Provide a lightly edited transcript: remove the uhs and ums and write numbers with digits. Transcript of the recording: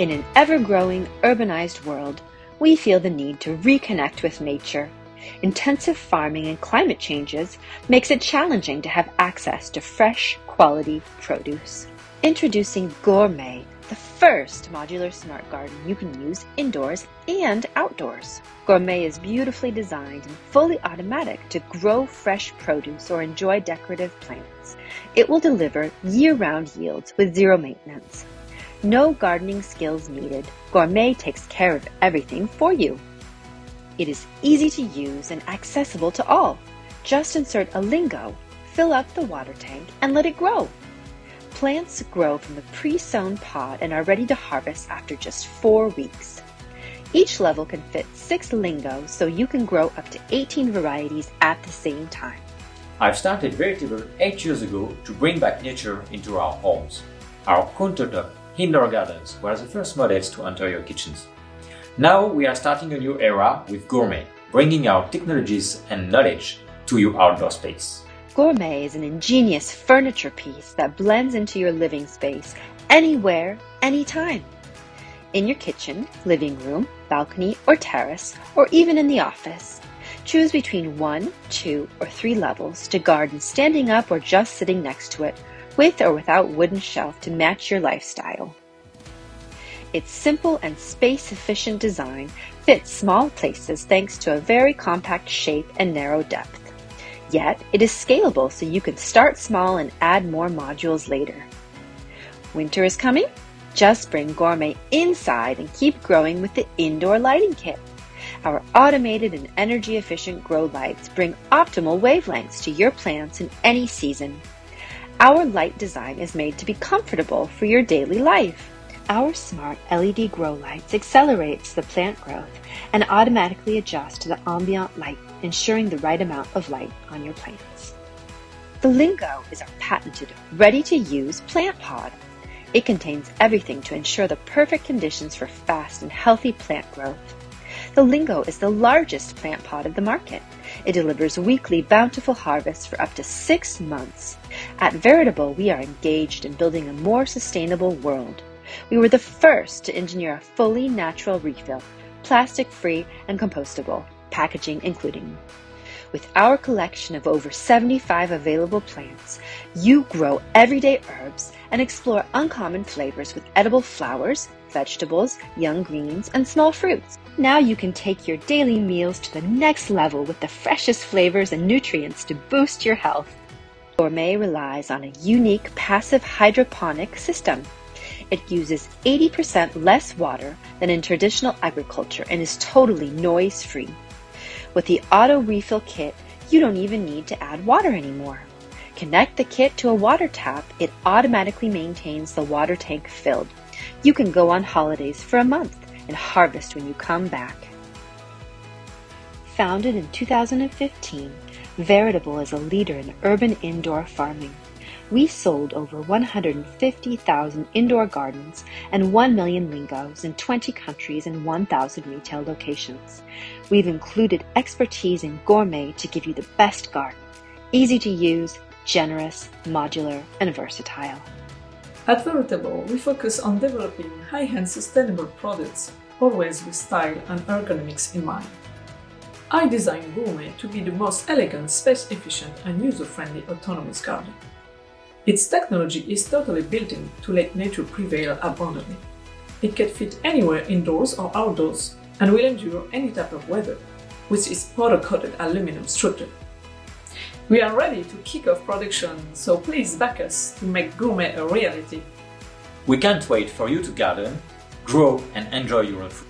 In an ever-growing, urbanized world, we feel the need to reconnect with nature. Intensive farming and climate changes makes it challenging to have access to fresh, quality produce. Introducing Gourmet, the first modular smart garden you can use indoors and outdoors. Gourmet is beautifully designed and fully automatic to grow fresh produce or enjoy decorative plants. It will deliver year-round yields with zero maintenance. No gardening skills needed. Gourmet takes care of everything for you. It is easy to use and accessible to all. Just insert a Lingot, fill up the water tank, and let it grow. Plants grow from the pre-sown pod and are ready to harvest after just 4 weeks. Each level can fit 6 Lingots, so you can grow up to 18 varieties at the same time. I've started Veritable 8 years ago to bring back nature into our homes. Our countertop indoor gardens were the first models to enter your kitchens. Now we are starting a new era with Gourmet, bringing our technologies and knowledge to your outdoor space. Gourmet is an ingenious furniture piece that blends into your living space anywhere, anytime. In your kitchen, living room, balcony, or terrace, or even in the office. Choose between 1, 2, or 3 levels to garden standing up or just sitting next to it, with or without wooden shelf to match your lifestyle. Its simple and space-efficient design fits small places thanks to a very compact shape and narrow depth. Yet, it is scalable so you can start small and add more modules later. Winter is coming? Just bring Gourmet inside and keep growing with the indoor lighting kit. Our automated and energy-efficient grow lights bring optimal wavelengths to your plants in any season. Our light design is made to be comfortable for your daily life. Our smart LED grow lights accelerates the plant growth and automatically adjust to the ambient light, ensuring the right amount of light on your plants. The Lingot is our patented, ready-to-use plant pod. It contains everything to ensure the perfect conditions for fast and healthy plant growth. The Lingot is the largest plant pod of the market. It delivers weekly bountiful harvests for up to 6 months. At Veritable, we are engaged in building a more sustainable world. We were the first to engineer a fully natural refill, plastic-free and compostable, packaging including. With our collection of over 75 available plants, you grow everyday herbs and explore uncommon flavors with edible flowers, vegetables, young greens, and small fruits. Now you can take your daily meals to the next level with the freshest flavors and nutrients to boost your health. Gourmet relies on a unique passive hydroponic system. It uses 80% less water than in traditional agriculture and is totally noise-free. With the auto refill kit, you don't even need to add water anymore. Connect the kit to a water tap, it automatically maintains the water tank filled. You can go on holidays for a month and harvest when you come back. Founded in 2015, Veritable is a leader in urban indoor farming. We sold over 150,000 indoor gardens and 1 million Lingots in 20 countries and 1,000 retail locations. We've included expertise in Gourmet to give you the best garden. Easy to use, generous, modular, and versatile. At Veritable, we focus on developing high-end sustainable products, always with style and ergonomics in mind. I designed Gourmet to be the most elegant, space-efficient, and user-friendly autonomous garden. Its technology is totally built in to let nature prevail abundantly. It can fit anywhere indoors or outdoors and will endure any type of weather, with its powder-coated aluminum structure. We are ready to kick off production, so please back us to make Gourmet a reality. We can't wait for you to garden, grow, and enjoy your own food.